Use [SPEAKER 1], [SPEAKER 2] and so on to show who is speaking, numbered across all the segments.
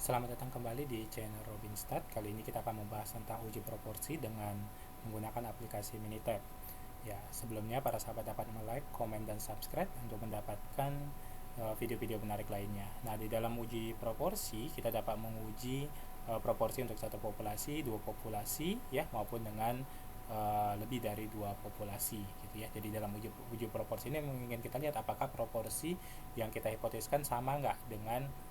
[SPEAKER 1] Selamat datang kembali di channel Robinstat. Kali ini kita akan membahas tentang uji proporsi dengan menggunakan aplikasi Minitab. Ya, sebelumnya para sahabat dapat like, komen, dan subscribe untuk mendapatkan video-video menarik lainnya. Nah, di dalam uji proporsi kita dapat menguji proporsi untuk satu populasi, dua populasi, ya, maupun dengan lebih dari dua populasi, gitu ya. Jadi dalam uji proporsi ini mungkin kita lihat apakah proporsi yang kita hipotesiskan sama nggak dengan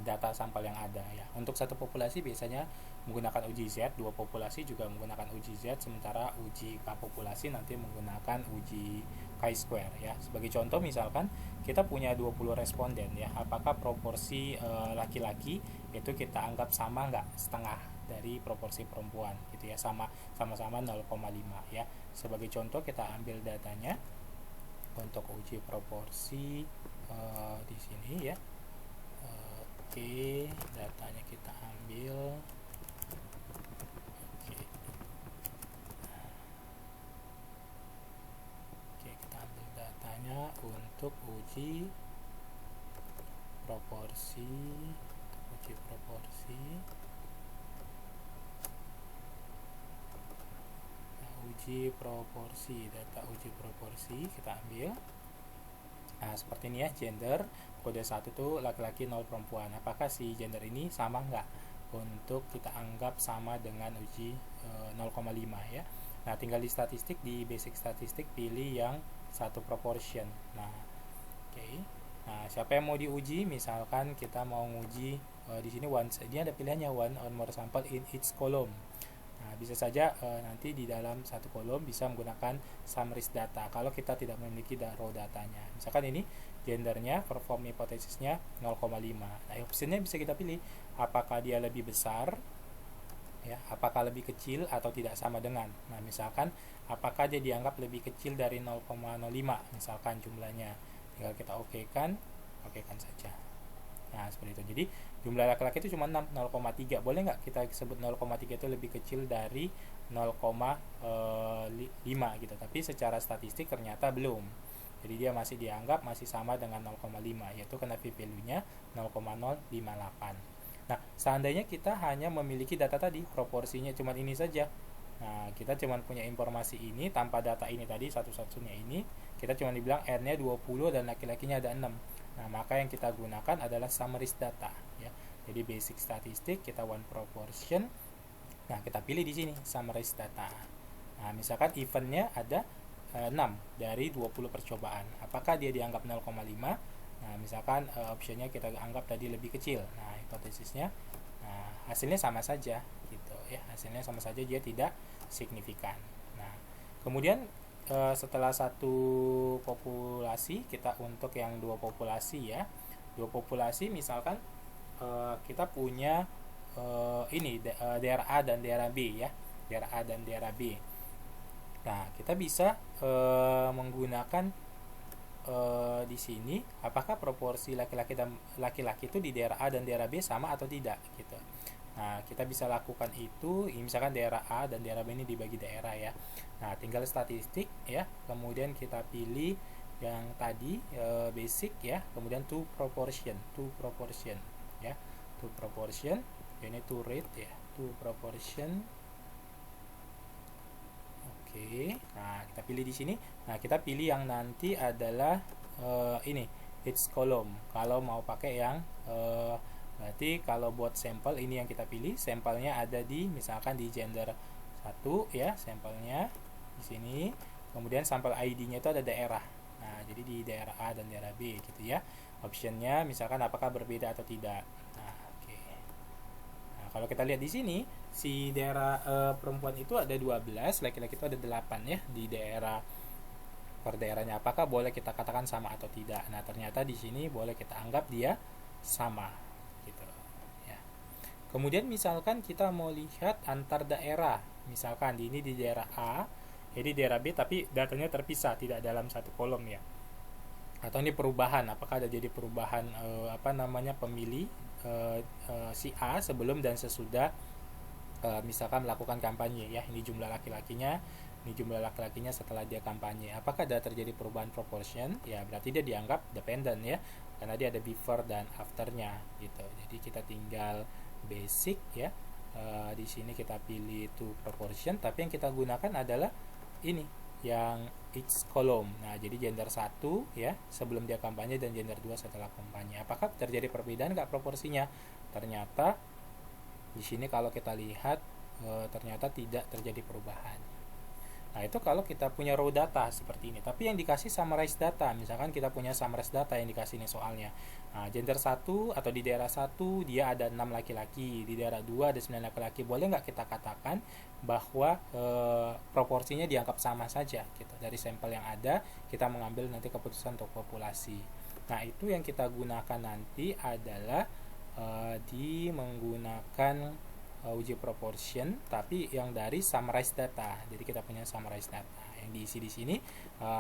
[SPEAKER 1] data sampel yang ada ya. Untuk satu populasi biasanya menggunakan uji Z, dua populasi juga menggunakan uji Z, sementara uji K populasi nanti menggunakan uji chi-square ya. Sebagai contoh misalkan kita punya 20 responden ya. Apakah proporsi laki-laki itu kita anggap sama nggak setengah dari proporsi perempuan gitu ya, sama-sama 0,5 ya. Sebagai contoh kita ambil datanya untuk uji proporsi di sini ya. Oke, datanya kita ambil. Oke, kita ambil datanya untuk uji proporsi. Data uji proporsi kita ambil. Nah, seperti ini ya, gender kode 1 itu laki-laki 0 perempuan. Apakah si gender ini sama nggak untuk kita anggap sama dengan uji 0,5 ya. Nah, tinggal di statistik, di basic statistik pilih yang satu proportion. Nah, oke. Nah, siapa yang mau diuji? Misalkan kita mau nguji di sini ini ada pilihannya one or more sample in each column. Nah, bisa saja nanti di dalam satu kolom bisa menggunakan summaries data kalau kita tidak memiliki raw datanya. Misalkan ini gendernya, perform hipotesisnya 0,5. Nah, optionnya bisa kita pilih apakah dia lebih besar ya, apakah lebih kecil atau tidak sama dengan. Nah, misalkan apakah dia dianggap lebih kecil dari 0,05 misalkan jumlahnya. Tinggal kita okekan saja. Nah, seperti itu. Jadi jumlah laki-laki itu cuma 0,3. Boleh nggak kita sebut 0,3 itu lebih kecil dari 0,5 gitu. Tapi secara statistik ternyata belum. Jadi dia masih dianggap masih sama dengan 0,5, yaitu karena p-value-nya 0,058. Nah, seandainya kita hanya memiliki data tadi, proporsinya cuma ini saja. Nah, kita cuma punya informasi ini tanpa data ini tadi, satu-satunya ini. Kita cuma dibilang R-nya 20 dan laki-lakinya ada 6. Nah, maka yang kita gunakan adalah summaries data ya. Jadi basic statistik kita one proportion. Nah, kita pilih di sini summaries data. Nah, misalkan eventnya ada 6 dari 20 percobaan. Apakah dia dianggap 0,5? Nah, misalkan optionnya kita anggap tadi lebih kecil. Nah, hipotesisnya hasilnya sama saja gitu ya. Hasilnya sama saja, dia tidak signifikan. Nah, kemudian setelah satu populasi, kita untuk yang dua populasi ya. Dua populasi misalkan kita punya ini daerah A dan daerah B ya. Daerah A dan daerah B. Nah, kita bisa menggunakan di sini apakah proporsi laki-laki dan laki-laki itu di daerah A dan daerah B sama atau tidak gitu. Nah, kita bisa lakukan itu. Misalkan daerah A dan daerah B ini dibagi daerah ya. Nah, tinggal statistik ya. Kemudian kita pilih yang tadi basic ya. Kemudian to proportion ya. To proportion. Ini to rate ya. To proportion. Oke. Nah, kita pilih di sini. Nah, kita pilih yang nanti adalah ini each column. Kalau mau pakai yang berarti kalau buat sampel ini yang kita pilih, sampelnya ada di misalkan di gender 1 ya, sampelnya di sini. Kemudian sampel ID-nya itu ada daerah. Nah, jadi di daerah A dan daerah B gitu ya. Optionnya misalkan apakah berbeda atau tidak. Nah, oke. Nah, kalau kita lihat di sini, si daerah perempuan itu ada 12, laki-laki itu ada 8 ya di daerah per daerahnya. Apakah boleh kita katakan sama atau tidak? Nah, ternyata di sini boleh kita anggap dia sama gitu ya. Kemudian misalkan kita mau lihat antar daerah, misalkan ini di daerah A, jadi daerah B tapi datanya terpisah, tidak dalam satu kolom ya. Atau ini perubahan, apakah ada jadi perubahan pemilih si A sebelum dan sesudah misalkan melakukan kampanye ya. Ini jumlah laki-lakinya Ini jumlah laki-lakinya setelah dia kampanye. Apakah ada terjadi perubahan proportion? Ya, berarti dia dianggap dependent ya, karena dia ada before dan afternya gitu. Jadi kita tinggal basic ya. Di sini kita pilih to proportion, tapi yang kita gunakan adalah ini yang each column. Nah, jadi gender 1 ya sebelum dia kampanye dan gender 2 setelah kampanye. Apakah terjadi perbedaan nggak proporsinya? Ternyata di sini kalau kita lihat ternyata tidak terjadi perubahan. Nah, itu kalau kita punya raw data seperti ini. Tapi yang dikasih summarize data, misalkan kita punya summarize data yang dikasih ini soalnya. Nah, gender 1 atau di daerah 1 dia ada 6 laki-laki, di daerah 2 ada 9 laki-laki. Boleh nggak kita katakan bahwa proporsinya dianggap sama saja gitu. Dari sampel yang ada, kita mengambil nanti keputusan untuk populasi. Nah, itu yang kita gunakan nanti adalah di menggunakan uji proportion, tapi yang dari summarize data. Jadi kita punya summarize data yang diisi di sini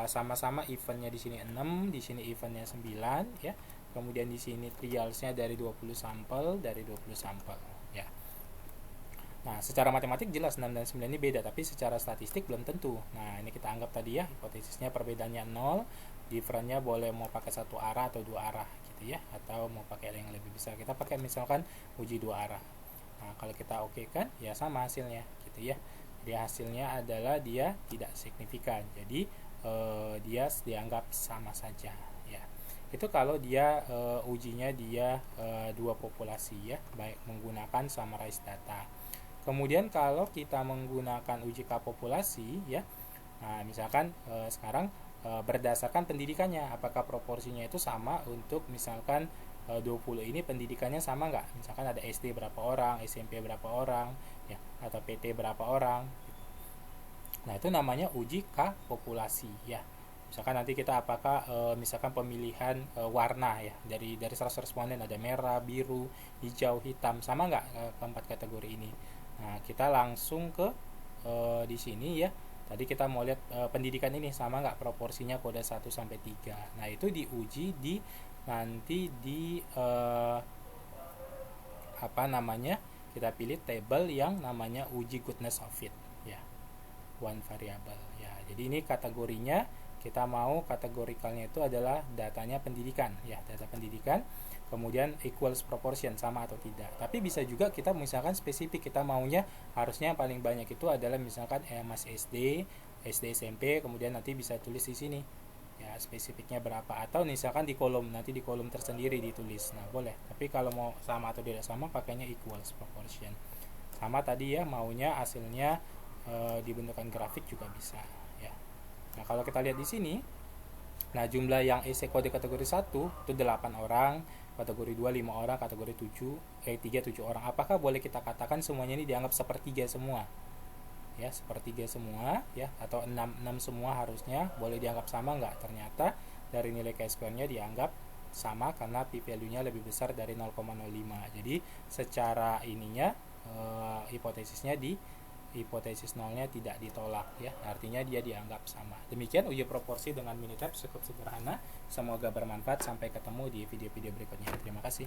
[SPEAKER 1] sama-sama eventnya di sini 6, di sini eventnya 9 ya. Kemudian di sini trialsnya dari 20 sampel, dari 20 sampel ya. Nah, secara matematik jelas 6 dan 9 ini beda, tapi secara statistik belum tentu. Nah, ini kita anggap tadi ya, hipotesisnya perbedaannya 0, differentnya boleh mau pakai satu arah atau dua arah gitu ya, atau mau pakai yang lebih besar. Kita pakai misalkan uji dua arah. Nah, kalau kita oke kan, ya sama hasilnya gitu ya. Jadi hasilnya adalah dia tidak signifikan. Jadi dia dianggap sama saja ya. Itu kalau dia ujinya dia dua populasi ya, baik menggunakan summarize data. Kemudian kalau kita menggunakan uji K populasi ya. Nah, misalkan sekarang berdasarkan pendidikannya, apakah proporsinya itu sama untuk misalkan 20 ini pendidikannya sama nggak? Misalkan ada SD berapa orang, SMP berapa orang, ya, atau PT berapa orang. Nah, itu namanya uji K populasi ya. Misalkan nanti kita apakah misalkan pemilihan warna ya, dari 100 responden ada merah, biru, hijau, hitam, sama nggak keempat kategori ini? Nah, kita langsung ke di sini ya. Tadi kita mau lihat pendidikan ini sama nggak proporsinya kode 1 sampai 3. Nah, itu diuji di nanti di kita pilih table yang namanya uji goodness of fit ya, one variable ya. Jadi ini kategorinya kita mau kategorikalnya itu adalah datanya pendidikan ya, data pendidikan, kemudian equals proportion sama atau tidak. Tapi bisa juga kita misalkan spesifik, kita maunya harusnya yang paling banyak itu adalah misalkan masih SD SMP, kemudian nanti bisa tulis di sini ya spesifiknya berapa, atau misalkan di kolom, nanti di kolom tersendiri ditulis. Nah, boleh. Tapi kalau mau sama atau tidak sama pakainya equals proportion. Sama tadi ya, maunya hasilnya dibentukkan grafik juga bisa ya. Nah, kalau kita lihat di sini, nah jumlah yang EC kode kategori 1 itu 8 orang, kategori 2 5 orang, kategori 3 7 orang. Apakah boleh kita katakan semuanya ini dianggap sepertiga semua? Ya, sepertiga semua ya, atau 6 semua harusnya boleh dianggap sama nggak? Ternyata dari nilai chi-square-nya dianggap sama karena p-value-nya lebih besar dari 0,05. Jadi secara ininya hipotesisnya di hipotesis nolnya tidak ditolak ya, artinya dia dianggap sama. Demikian uji proporsi dengan Minitab, cukup sederhana. Semoga bermanfaat. Sampai ketemu di video-video berikutnya. Terima kasih.